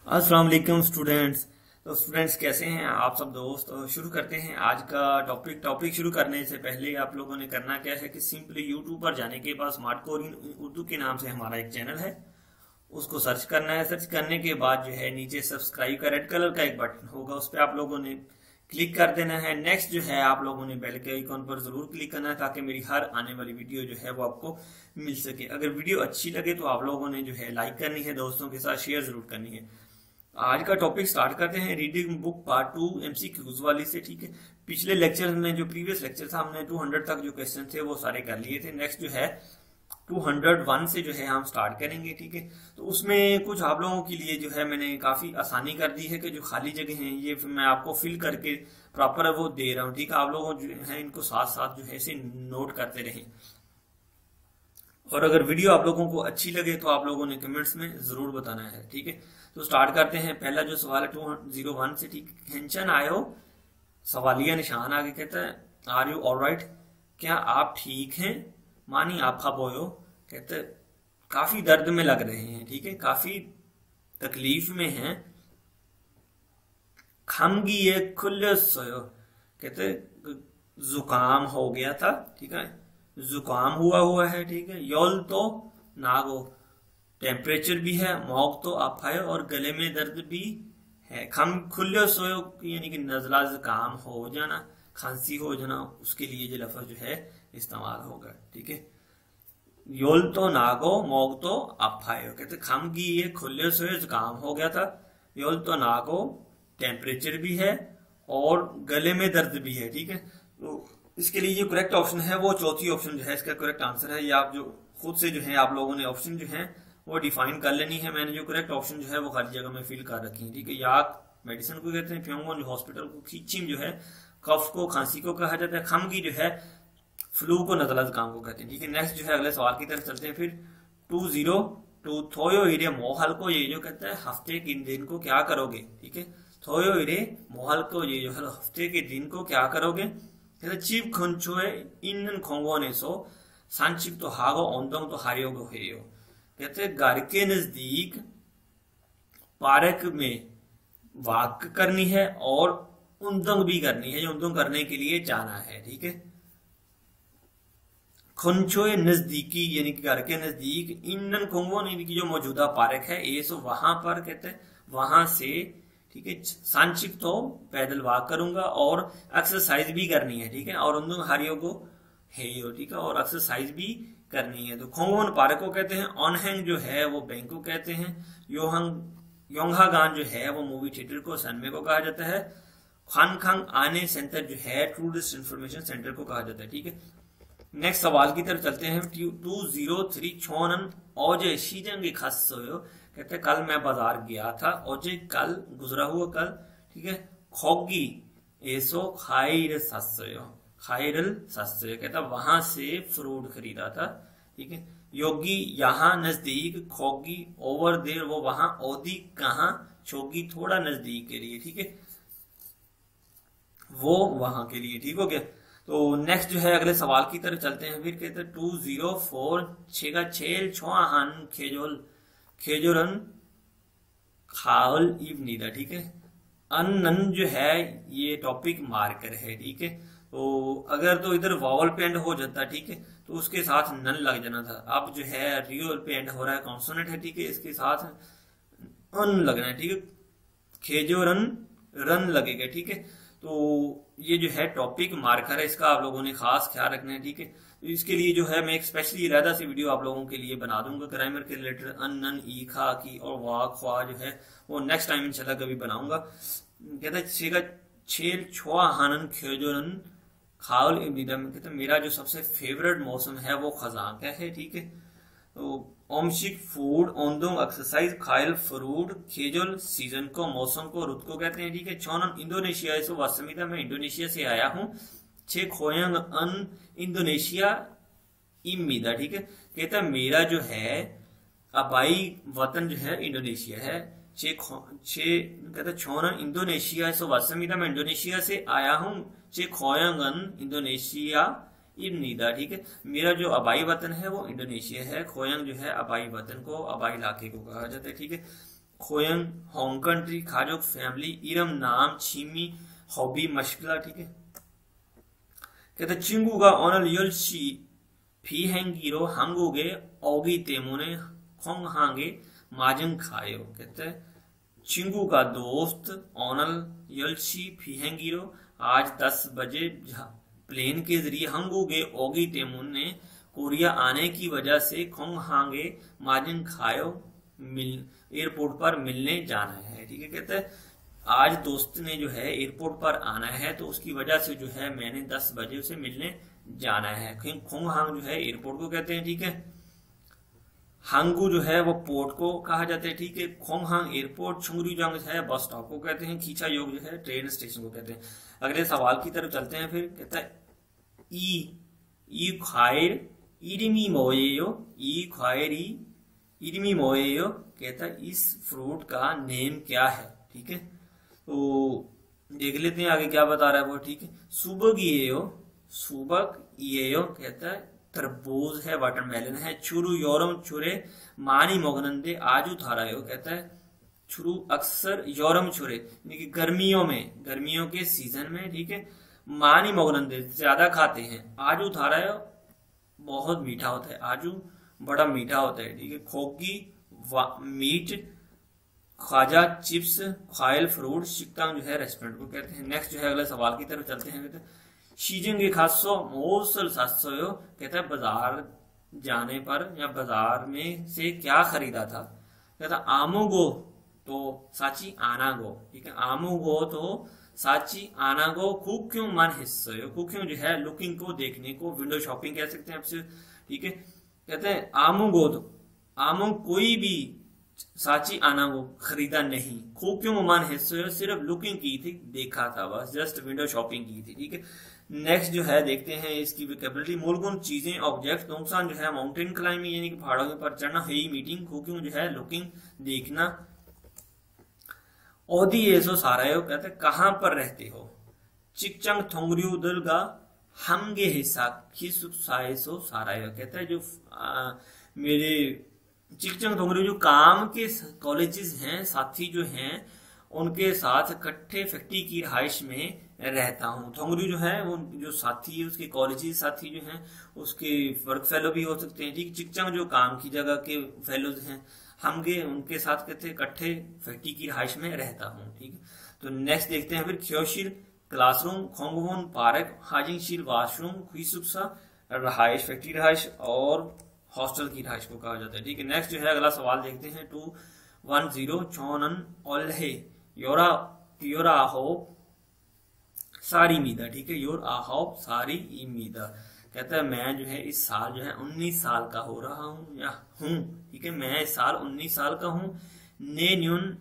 अस्सलाम वालेकुम स्टूडेंट्स। तो स्टूडेंट्स कैसे हैं आप सब दोस्त। शुरू करते हैं आज का टॉपिक शुरू करने से पहले आप लोगों ने करना क्या है कि सिंपली यूट्यूब पर जाने के बाद स्मार्ट कोरिंग उर्दू के नाम से हमारा एक चैनल है, उसको सर्च करना है। सर्च करने के बाद जो है नीचे सब्सक्राइब का रेड कलर का एक बटन होगा, उस पर आप लोगों ने क्लिक कर देना है। नेक्स्ट जो है आप लोगों ने बेल के आइकॉन पर जरूर क्लिक करना है ताकि मेरी हर आने वाली वीडियो जो है वो आपको मिल सके। अगर वीडियो अच्छी लगे तो आप लोगों ने जो है लाइक करनी है, दोस्तों के साथ शेयर जरूर करनी है। आज का टॉपिक स्टार्ट करते हैं रीडिंग बुक पार्ट 2 एमसीक्यूज वाली से। ठीक है, पिछले लेक्चर में जो प्रीवियस लेक्चर था हमने 200 तक जो क्वेश्चन थे वो सारे कर लिए थे। नेक्स्ट जो है 201 से जो है हम स्टार्ट करेंगे। ठीक है, तो उसमें कुछ आप लोगों के लिए जो है मैंने काफी आसानी कर दी है कि जो खाली जगह हैं ये मैं आपको फिल करके प्रॉपर वो दे रहा हूँ। ठीक है, आप लोगों जो है इनको साथ साथ जो है इसे नोट करते रहें। और अगर वीडियो आप लोगों को अच्छी लगे तो आप लोगों ने कमेंट्स में जरूर बताना है। ठीक है, तो स्टार्ट करते हैं। पहला जो सवाल है 201 से। ठीक, हेंशन आयो, सवालिया निशान आगे कहता है आर यू ऑलराइट, क्या आप ठीक हैं। मानी आपका बोयो कहते काफी दर्द में लग रहे हैं। ठीक है, काफी तकलीफ में हैं। खमगी ये खुल्ले सोयो कहते जुकाम हो गया था। ठीक है, जुकाम हुआ है। ठीक है, योल तो नागो टेम्परेचर भी है, मौक तो अफायो और गले में दर्द भी है। खम खुल्ले सोयो यानी कि नजला जुकाम हो जाना, खांसी हो जाना, उसके लिए ये लफ्ज जो है इस्तेमाल होगा। ठीक है, योल तो नागो मौक तो अफायो कहते खम की ये खुल्ले सोयो जुकाम हो गया था, योल तो नागो टेम्परेचर भी है और गले में दर्द भी है। ठीक है, तो इसके लिए जो करेक्ट ऑप्शन है वो चौथी ऑप्शन जो है इसका करेक्ट आंसर है। ये आप जो खुद से जो है आप लोगों ने ऑप्शन जो है वो डिफाइन कर लेनी है। मैंने जो करेक्ट ऑप्शन जो है वो खाली जगह में फिल कर रखी है। ठीक है, याक मेडिसिन को कहते हैं, फ्योंगोन जो हॉस्पिटल को, खींचिम जो है कफ को खांसी को कहा जाता है, खमगी जो है फ्लू को, नजला जुकाम को कहते हैं। ठीक है, नेक्स्ट जो है अगले सवाल की तरफ चलते हैं। फिर 202 थोयो इरे मोहल को ये जो कहता है हफ्ते के दिन को क्या करोगे। ठीक है, थोयो इरे मोहल को ये जो है हफ्ते के दिन को क्या करोगे। 집 근처에 있는 공원에서 산책도 하고 운동도 하려고 해요। कहते घर के नजदीक पार्क में वॉक करनी है और उंदंग भी करनी है, उंदंग करने के लिए जाना है। ठीक है, खंचोए नजदीकी यानी कि घर के नजदीक, इंडन कोंगवन यानी कि जो मौजूदा पार्क है ये सो वहां पर कहते हैं वहां से। ठीक है, सांचिक तो पैदल वॉक करूंगा और एक्सरसाइज भी करनी है। ठीक है, और उन हरियो को हेयो। ठीक है, और एक्सरसाइज भी करनी है। तो खोंगवन पार्क को कहते हैं, ऑनहेंग जो है वो बैंक को कहते हैं, योहंग योंगहागान जो है वो मूवी थिएटर को, सनमे को कहा जाता है, खानखांग आने सेंटर जो है टूरिस्ट इंफॉर्मेशन सेंटर को कहा जाता है। ठीक है, नेक्स्ट सवाल की तरफ चलते हैं। 203 छोनन ओजे शीजंग खास कहते कल मैं बाजार गया था, ओजे कल गुजरा हुआ कल। ठीक है, खोगी एसो खाइर सस्यो, खाइरल सस्यो कहता वहां से फ्रूट खरीदा था। ठीक है, योगी यहाँ नजदीक, खोगी ओवर देर वो वहां, ओदी कहाँ, छोगी थोड़ा नजदीक के लिए। ठीक है, वो वहां के लिए। ठीक हो गया, तो नेक्स्ट जो है अगले सवाल की तरफ चलते हैं। फिर कहते हैं 204 छेगा छेल छोहान खेजोल खेजोरन खाल इवनीदा। ठीक है, अन जो है ये टॉपिक मार्कर है। ठीक है, तो अगर तो इधर वावल पे एंड हो जाता, ठीक है, तो उसके साथ नन लग जाना था। अब जो है रियल पे एंड हो रहा है, कॉन्सोनेंट है। ठीक है, इसके साथ अन लगना है। ठीक है, खेजोरन रन लगेगा। ठीक है, तो ये जो है टॉपिक मार्कर है, इसका आप लोगों ने खास ख्याल रखना है। ठीक है, तो इसके लिए जो है मैं एक स्पेशली इरादा से वीडियो आप लोगों के लिए बना दूंगा ग्रामर के रिलेटेड। अन नन ई खा की और वाह ख्वा जो है वो नेक्स्ट टाइम इंशाल्लाह कभी बनाऊंगा। कहता है छेल छुआ हानन खेजोरन खाउल इब्निदा में कहते मेरा जो सबसे फेवरेट मौसम है वो खजां का है। ठीक है, तो ओमशिक फूड ओंदोंग एक्सरसाइज खायल फ्रूट खेजोल सीजन को, मौसम को, रुत को कहते हैं। ठीक है, छोनन इंडोनेशिया से वासमिदा मैं इंडोनेशिया से आया हूँ। छे खोयंग अन इंडोनेशिया इमीदा। ठीक है, कहता मेरा जो है आबाई वतन जो है इंडोनेशिया है। छे कहता छोनन इंडोनेशिया से वासमिदा मैं इंडोनेशिया से आया हूँ। छे खोयंग अन इंडोनेशिया इब्निदा। ठीक है, मेरा जो आबाई वतन है वो इंडोनेशिया है। खोयंग जो है आबाई वतन को, आबाई इलाके को कहा जाता है। ठीक है, खोयंग होम कंट्री खाजोक फैमिली इरम नाम छीमी हॉबी मशगला। ठीक है, कहते चिंगूगा ओनल युलशी फीहेंगिरो हांगोगे ओगी तेमुने खोंग हांगे माजंग खायो। कहते चिंगू का दोस्त ओनल युलशी फीहेंगिरो आज 10 बजे प्लेन के जरिए हंगोगे ओगी तेमुन ने कोरिया आने की वजह से खोंग हांगे माजंग खायो एयरपोर्ट पर मिलने जाना है। ठीक है, कहते हैं आज दोस्त ने जो है एयरपोर्ट पर आना है तो उसकी वजह से जो है मैंने 10 बजे उसे मिलने जाना है। खोंग हांग जो है एयरपोर्ट को कहते हैं। ठीक है, हांगू जो है वो पोर्ट को कहा जाता है। ठीक है, खोंग हांग एयरपोर्ट, छुंगरीजांग जो है बस स्टॉप को कहते हैं, खींचा योग जो है ट्रेन स्टेशन को कहते हैं। अगले सवाल की तरफ चलते हैं। फिर कहता है ई ख्वायर इडमी मोएयो, ई ख्वायरी इडमी मोएयो, कहता है इस फ्रूट का नेम क्या है। ठीक है, तो देख लेते हैं आगे क्या बता रहा है वो। ठीक है, सुबक येयो कहता है तरबूज है, वाटरमेलन है। छुरु योरम छुरे मानी मोगनंदे आजू थारायो, कहता है छुरु अक्सर योरम छुरे यानी कि गर्मियों के सीजन में। ठीक है, मानी मोगनंदे ज्यादा खाते हैं। आजू थारायो बहुत मीठा होता है, आजू बड़ा मीठा होता है। ठीक है, खोगी मीट, ख्वाजा चिप्स, खायल फ्रूट, शिकतांग जो है रेस्टोरेंट को कहते हैं। नेक्स्ट जो है अगले सवाल की तरफ चलते हैं। कहते हैं शीजिंग खासो मोसल सासोयो, कहता है बाजार जाने पर या बाजार में से क्या खरीदा था। कहता आमुगो तो साची आनागो। ठीक है, आमुगो तो साची आनागो कुक्यों मन हिस्सो, कुक्यों जो है लुकिंग को, देखने को, विंडो शॉपिंग कह सकते हैं आपसे। ठीक है, कहते हैं आमुगो तो आमो कोई भी साची आना वो खरीदा नहीं, खूक्यों मान हिस्से सिर्फ लुकिंग की थी, देखा था बस, जस्ट विंडो शॉपिंग की थी। ठीक है, नेक्स्ट जो है देखते हैं इसकी वोकैबुलरी। मूलगुण चीजें ऑब्जेक्ट, नुकसान जो है माउंटेन क्लाइंबिंग यानी कि पहाड़ों पर चढ़ना, हेई मीटिंग, खूक्यों जो है लुकिंग देखना। ओदी एसो सारायो कहते कहां पर रहते हो। चिकचंग थोंगरियो दुर्गा हमगे हिस्सा खिसुक साएसो सारायो, कहता है जो मेरे चिकचंग थोंगरियो जो काम के कॉलेजेस हैं, साथी जो हैं उनके साथ इकट्ठे फैक्ट्री की रहाइश में रहता हूँ। थोंगरियो जो है वो जो साथी है उसके कॉलेजेस साथी जो हैं उसके वर्क फेलो भी हो सकते हैं। ठीक, चिकचंग जो काम की जगह के फेलोज हैं, हमगे उनके साथ कहते इकट्ठे फैक्ट्री की रहाइश में रहता हूँ। ठीक है, तो नेक्स्ट देखते हैं फिर क्योशिल क्लासरूम, खोंगवोन पार्क, हाजिंगशील वाशरूम, खुईसुक्सा रहाइश, फैक्ट्री रहाइश और हॉस्टल की रहाइश को कहा जाता है। ठीक है, नेक्स्ट जो है अगला सवाल देखते हैं। 210 चौनन ओल्हे योरा योरा हो सारी मीदा। ठीक है, योर आहोप सारी मीदा कहता है मैं जो है इस साल जो है 19 साल का हो रहा हूँ या हूँ। ठीक है, मैं इस साल 19 साल का हूँ। ने न्यून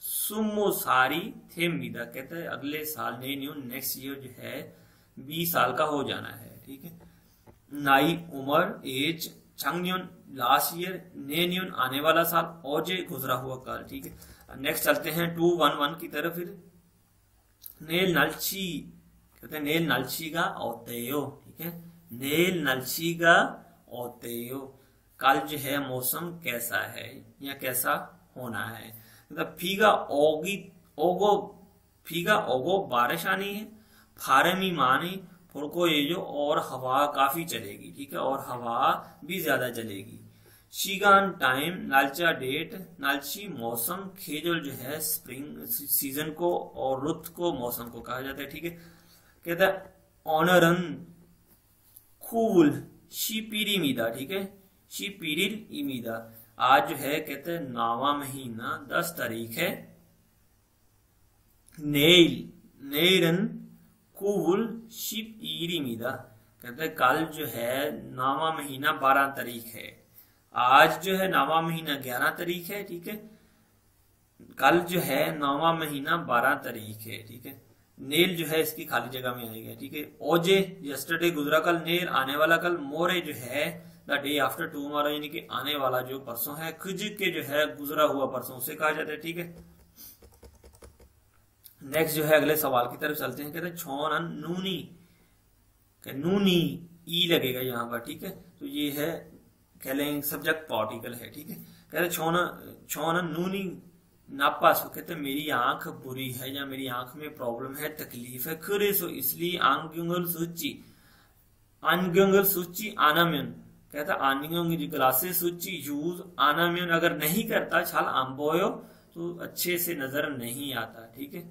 सुमो सारी थे मीदा कहता है अगले साल ने न्यून नेक्स्ट ईयर जो है 20 साल का हो जाना है। ठीक है, नाई उमर एज, छंगन्यून लास्ट ईयर, ने न्यून आने वाला साल, ओजे गुजरा हुआ काल। ठीक है, नेक्स्ट चलते हैं 211 की तरफ। फिर नेल नलची कहते हैं नेल नलची का औतेयो। ठीक है, नेल नलची का औतेयो कल जो है मौसम कैसा है या कैसा होना है। मतलब फीगा ओगो बारिश आनी है, फारमी मानी फुड़को ये जो और हवा काफी चलेगी। ठीक है, और हवा भी ज्यादा चलेगी। शीगान टाइम नालचा डेट, नालची मौसम, खेजल जो है स्प्रिंग सीजन को और रुत को मौसम को कहा जाता है। ठीक है, कहता है ऑनरन खूल शीपीरी मीदा। ठीक है, शीपीरी इमीदा आज जो है कहते हैं 9वां महीना 10 तारीख है। नेरन कूल शिप ईरी मीदा कहते हैं कल जो है 9वां महीना 12 तारीख है। आज जो है 9वां महीना 11 तारीख है। ठीक है, कल जो है 9वां महीना 12 तारीख है। ठीक है, नेल जो है इसकी खाली जगह में आएगा। ठीक है, ओजे यस्टरडे गुजरा कल, नेल आने वाला कल, मोरे जो है द डे आफ्टर टुमारो यानी कि आने वाला जो परसों है, खुज के जो है गुजरा हुआ परसों उसे कहा जाता है। ठीक है, नेक्स्ट जो है अगले सवाल की तरफ चलते हैं। कहते हैं छोन नूनी, नूनी ई लगेगा यहाँ पर। ठीक है, तो ये है कह लें सब्जेक्ट पार्टिकल है। ठीक है, कहते छोना नूनी नापास हो, कहते मेरी आंख बुरी है या मेरी आंख में प्रॉब्लम है, तकलीफ है। खरे सो इसलिए आंग्यंगल सूची आनाम्यन, कहता आंग्यंग ग्लासेस सूची यूज आनाम्यन अगर नहीं करता छाल आंबोयो तो अच्छे से नजर नहीं आता, ठीक है।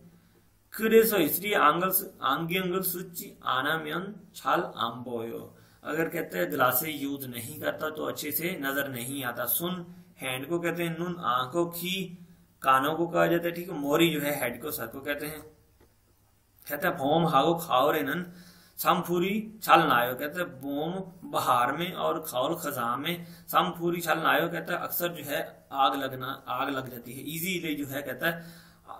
खरे सो इसलिए आंग्यंगल सूची आनाम्यन छाल आंबोयो, अगर कहते हैं ग्लासेस यूज नहीं करता तो अच्छे से नजर नहीं आता। सुन हैंड को कहते हैं, नून आंखों की कानों को कहा जाता है, ठीक है। मोरी जो है हेड को सर को कहते हैं। कहता है भोम हागो खाओरे नन सामफूरी छाल नायो, कहते हैं बोम बहार में और खाओर खजा में, सामफूरी छाल नायो कहता है अक्सर जो है आग लग जाती है। इजीली जो है कहता है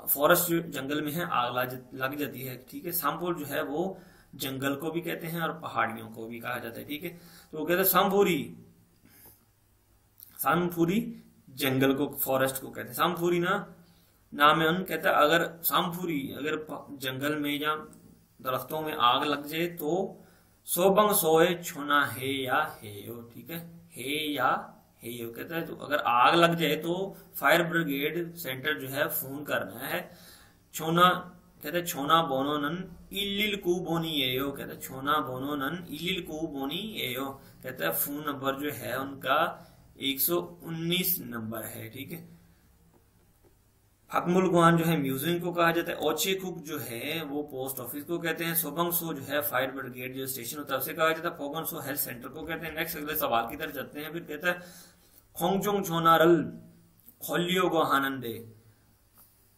फॉरेस्ट जंगल में है आग लग जाती है, ठीक है। सामफूर जो है वो जंगल को भी कहते हैं और पहाड़ियों को भी कहा जाता है, ठीक है। तो वो कहते हैं सामफूरी जंगल को फॉरेस्ट को कहते हैं। सामफूरी नाम कहता है अगर सामफूरी अगर जंगल में या दरख्तों में आग लग जाए तो सोबंग सोए छोना है या हेयो, ठीक है। हे या हेयो कहता है तो अगर आग लग जाए तो फायर ब्रिगेड सेंटर जो है फोन करना है। छोना कहते हैं छोना बोनोनन इलिल कु बोनी एयो, कहते हैं छोना बोनोनन इलिल कु बोनी एयो, कहता है फोन नंबर जो है उनका 119 नंबर है, ठीक है। हकमुल गुआन जो है म्यूजियम को कहा जाता है। ओचे कुक जो है वो पोस्ट ऑफिस को कहते हैं। सोबंग सो जो है फायर ब्रिगेड जो स्टेशन होता है उसे कहा जाता है। फोगन सो हेल्थ सेंटर को कहते हैं। नेक्स्ट अगले सवाल की तरफ चलते हैं। फिर कहता है खोंगचोंग छोनारल खोलियो गो हानंदे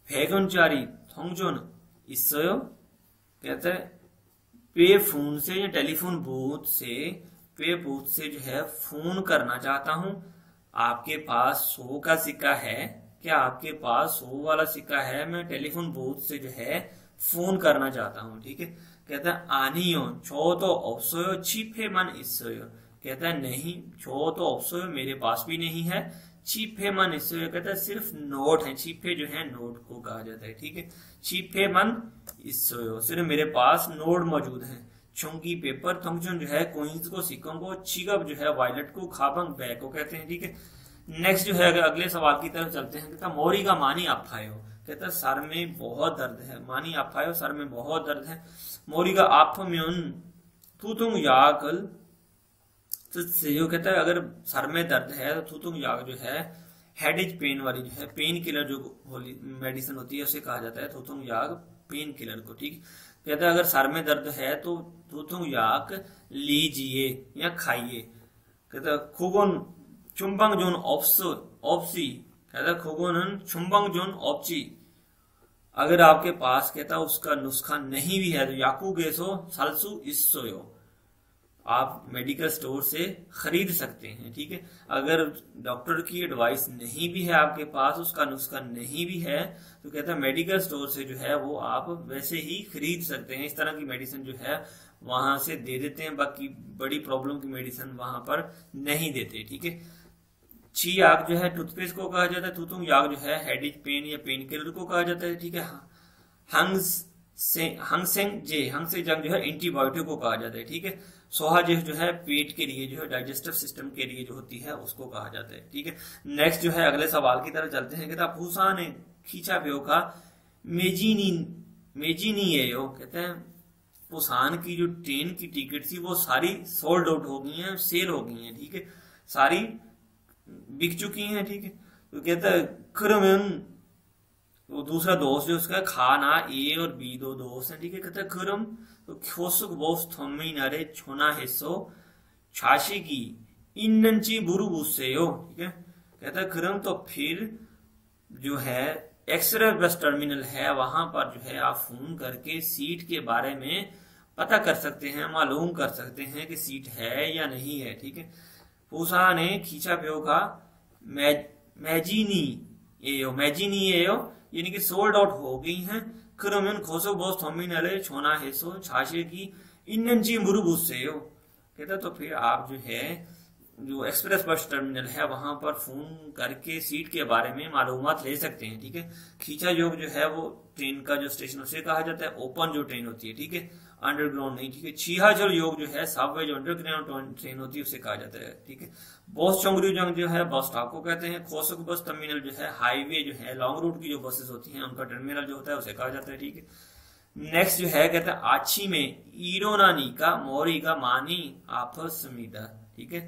भेगनचारी थोंगचोन इसयो, कहता है पे फोन से या टेलीफोन बूथ से जो है फोन करना चाहता हूं। आपके पास 100 का सिक्का है क्या? आपके पास 100 वाला सिक्का है? मैं टेलीफोन बूथ से जो है फोन करना चाहता हूं, ठीक है। कहता है आनियो छो तो ऑप्सोयो छिपे मन इसोयो, कहता है नहीं छो तो ऑप्सोयो मेरे पास भी नहीं है, छिपे मन इसोयो कहता है सिर्फ नोट है। छिपे जो है नोट को कहा जाता है, ठीक है। छिपे मन इसोयो सिर्फ मेरे पास नोट मौजूद है। चुंगी पेपर थंगचुन जो है कोइंस को सिक्कों को, चिगब जो है वायलेट को, खाबंग बैग को कहते हैं, ठीक है। नेक्स्ट जो है अगर अगले सवाल की तरफ चलते हैं। कहता मोरी का मानी आफायो, कहता सर में बहुत दर्द है। मानी आफायो सर में बहुत दर्द है। मोरी का आफम्यून थूथुंग याकल तो कहता है अगर सर में दर्द है तो थूथुंग याक जो है हेडेज पेन वाली जो है पेन किलर जो मेडिसिन होती है उसे कहा जाता है थूथुंग याक पेन किलर को, ठीक। कहता है अगर सर में दर्द है तो थूथुंग याक लीजिए या खाइए। कहता खुगोन चुंबंग जोन ऑप्सी, कहता खुगोन चुंबंग जोन ऑप्ची, अगर आपके पास कहता उसका नुस्खा नहीं भी है तो याकू गेसो सालसू इस्सोयो, आप मेडिकल स्टोर से खरीद सकते हैं, ठीक है। अगर डॉक्टर की एडवाइस नहीं भी है आपके पास, उसका नुस्खा नहीं भी है तो कहता है मेडिकल स्टोर से जो है वो आप वैसे ही खरीद सकते हैं। इस तरह की मेडिसिन जो है वहां से दे देते हैं, बाकी बड़ी प्रॉब्लम की मेडिसिन वहां पर नहीं देते, ठीक है। छी याक जो है टूथपेस्ट को कहा जाता है। थूथुंग याक जो है हेडेज पेन या पेन किलर को कहा जाता है, ठीक है। हंगसेंग जंग जो है एंटीबायोटिक को कहा जाता है, ठीक है। सोहा जो है पेट के लिए जो है डाइजेस्टिव सिस्टम के लिए जो होती है उसको कहा जाता है, ठीक है। नेक्स्ट जो है अगले सवाल की तरफ चलते हैं। कहता फूसा ने खींचा प्यो का मेजीनी यो, कहते हैं पुसान की जो ट्रेन की टिकट थी वो सारी सोल्ड आउट हो गई है, सेल हो गई है, ठीक है, सारी बिक चुकी हैं, ठीक है। तो कहता है खरमन वो दूसरा दोस्त जो उसका खाना ए और बी दो दोस्त हैं, ठीक है। कहता है खरम तो खोसुक बोस थोमी नारे छोना हिस्सो छाशी की इन्नंची बुरु बुस्से हो, ठीक है। कहता है खरम तो फिर जो है एक्सरे बस टर्मिनल है वहां पर जो है आप फोन करके सीट के बारे में पता कर सकते हैं, मालूम कर सकते हैं कि सीट है या नहीं है, ठीक है। पूसा ने खींचा प्यो का मैजीनी एयो यानी कि सोल्ड आउट हो गई हैं। खरमन खोसो बोस थोमिनले छोना हेसो छाशे की इन्नंची मुरुबुस से हो, कहता तो फिर आप जो है जो एक्सप्रेस बस टर्मिनल है वहां पर फोन करके सीट के बारे में मालूमात ले सकते हैं, ठीक है। खींचा योग जो है वो ट्रेन का जो स्टेशन उसे कहा जाता है। ओपन जो ट्रेन होती है, ठीक है, अंडरग्राउंड नहीं, ठीक है। छिहाजल योग जो है सबवे जो अंडरग्राउंड ट्रेन होती है उसे कहा जाता है, ठीक है। बोस चोंगरीजंग जो है बस स्टॉप को कहते हैं। खोसक बस टर्मिनल जो है हाईवे जो है लॉन्ग रूट की जो बसेस होती हैं उनका टर्मिनल जो होता है उसे कहा जाता है, ठीक है। नेक्स्ट जो है कहते हैं आची में ईरोनानी का मोरी का मानी आपस समीदा, ठीक है।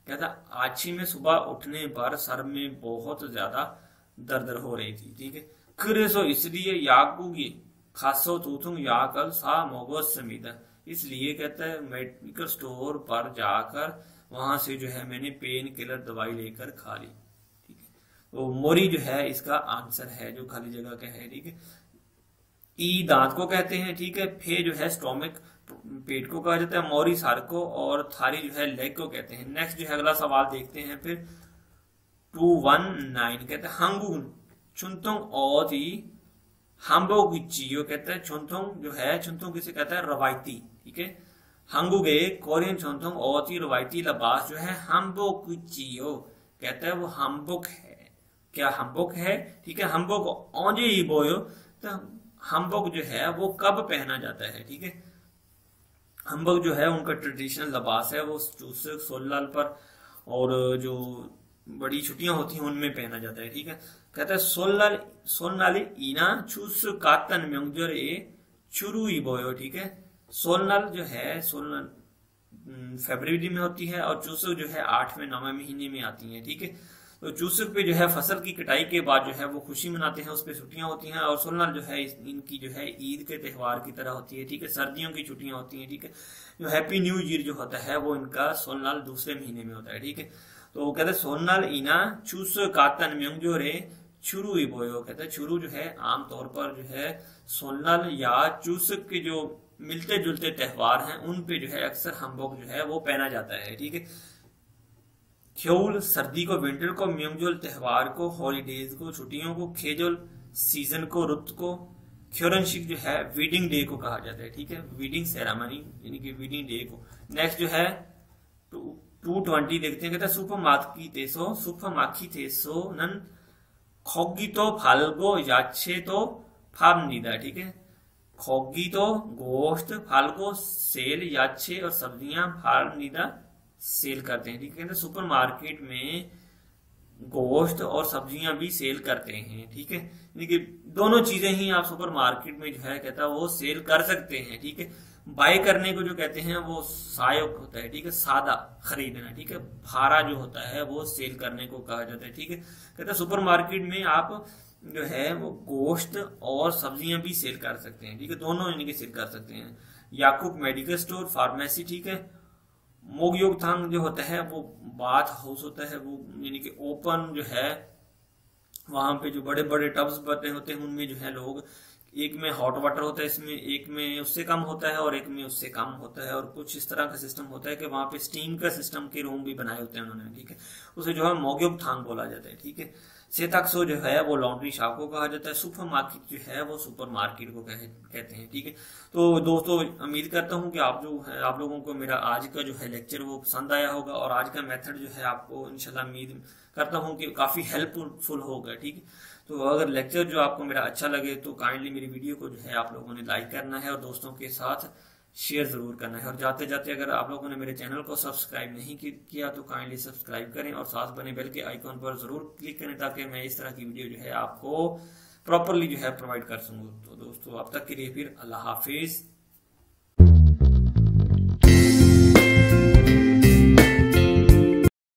कहता आची में सुबह उठने पर सर में बहुत ज्यादा दर्द हो रही थी, ठीक है। 그래서 इसलिए याकूगी खासो तूथुंग याकल सा मोगोस समीदा, इसलिए कहता है मेडिकल स्टोर पर जाकर वहां से जो है मैंने पेन किलर दवाई लेकर खा ली, ठीक है। तो मोरी जो है इसका आंसर है जो खाली जगह का है, ठीक है। ई दांत को कहते हैं, ठीक है। फे जो है स्टोमिक पेट को कहा जाता है। मोरी सार को और थारी जो है लेग को कहते हैं। नेक्स्ट जो है अगला सवाल देखते हैं फिर 219 कहते हैं हंगुन चुनतोंग और हाम्बोगुचियो कहते हैं चुनतोंग जो है चुनतोंग किसे कहता है रवायती, ठीक है। हंगुगे कोरियन चुनतोंग और रवायती लिबास जो है हाम्बोगुचियो कहता है वो हम्बुक है। क्या हम्बुक है, ठीक है। हम्बुक ओंजे ही बोयो, तो हम्बुक जो है वो कब पहना जाता है, ठीक है। हम्बुक जो है उनका ट्रेडिशनल लिबास है, वो चूसक सोललाल पर और जो बड़ी छुट्टियां होती हैं उनमें पहना जाता है, ठीक है। कहता है सोलनाली इना चूस कातन म्योंगजरे चुरुई बोयो, ठीक है। सोलनाल जो है सोलनाल फरवरी में होती है और चूसक जो है 8वें 9वें महीने में आती है, ठीक है। तो चूसक पे जो है फसल की कटाई के बाद जो है वो खुशी मनाते हैं, उस पर छुट्टियां होती हैं। और सोलनाल जो है इनकी जो है ईद के त्यौहार की तरह होती है, ठीक है। सर्दियों की छुट्टियां होती हैं, ठीक है। जो हैप्पी न्यू ईयर जो होता है वो इनका सोलनाल दूसरे महीने में होता है, ठीक है। तो कहते हैं सोलनाल इना चूस कातन म्योंगजोरे चुरू बोयो, कहते हैं चुरू जो है आमतौर पर जो है सोलनाल या चूसक के जो मिलते जुलते त्यौहार हैं उन पे जो है अक्सर हम्बुक जो है वो पहना जाता है, ठीक है। ख्योल सर्दी को, विंटर को, म्योंगजोल त्यौहार को, हॉलीडेज को छुट्टियों को, खेजोल सीजन को रुत को, ख्योरनशिक जो है वीडिंग डे को कहा जाता है, ठीक है। वीडिंग सेरेमनी यानी कि वीडिंग डे को। नेक्स्ट जो है 220 देखते हैं, कहता है सुपर माखी तेसो नन खोगी तो फाल्गो याचे तो फाबनीदा, ठीक है। खोगी तो गोश्त, फाल्गो सेल, याचे और सब्जियां फाबनीदा सेल करते हैं, ठीक है। कहते हैं सुपर मार्केट में गोश्त और सब्जियां भी सेल करते हैं, ठीक है। यानी कि दोनों चीजें ही आप सुपर मार्केट में जो है कहता है वो सेल कर सकते हैं, ठीक है। बाय करने को जो कहते हैं वो सायोग होता है, ठीक है, सादा खरीदना, ठीक है। भारा जो होता है वो सेल करने को कहा जाता है, ठीक है। कहते हैं सुपर मार्केट में आप जो है वो गोश्त और सब्जियां भी सेल कर सकते हैं, ठीक है। दोनों यानी कि सेल कर सकते हैं। याकूब मेडिकल स्टोर, फार्मेसी, ठीक है। मोगयोगथांग जो होता है वो बाथ हाउस होता है, वो यानी कि ओपन जो है वहां पे जो बड़े बड़े टब्स बने होते हैं उनमें जो है लोग, एक में हॉट वाटर होता है, इसमें एक में उससे कम होता है और एक में उससे कम होता है, और कुछ इस तरह का सिस्टम होता है कि वहां पे स्टीम का सिस्टम के रूम भी बनाए होते हैं उन्होंने, ठीक है। उसे जो है मोगयोगथांग बोला जाता है, ठीक है। सेताक्सो जो है वो लॉन्ड्री शॉप को कहा जाता है। सुपर मार्केट जो है वो सुपर मार्केट को कहते हैं, ठीक है। तो दोस्तों उम्मीद करता हूं कि आप जो है आप लोगों को मेरा आज का जो है लेक्चर वो पसंद आया होगा और आज का मेथड जो है आपको इंशाल्लाह उम्मीद करता हूं कि काफी हेल्पफुल होगा, ठीक है। तो अगर लेक्चर जो आपको मेरा अच्छा लगे तो काइंडली मेरी वीडियो को जो है आप लोगों ने लाइक करना है और दोस्तों के साथ शेयर जरूर करना है। और जाते जाते अगर आप लोगों ने मेरे चैनल को सब्सक्राइब नहीं किया तो काइंडली सब्सक्राइब करें और साथ बने बेल के आइकॉन पर जरूर क्लिक करें ताकि मैं इस तरह की वीडियो जो है आपको प्रॉपरली जो है प्रोवाइड कर सकूं। तो दोस्तों अब तक के लिए फिर अल्लाह हाफिज।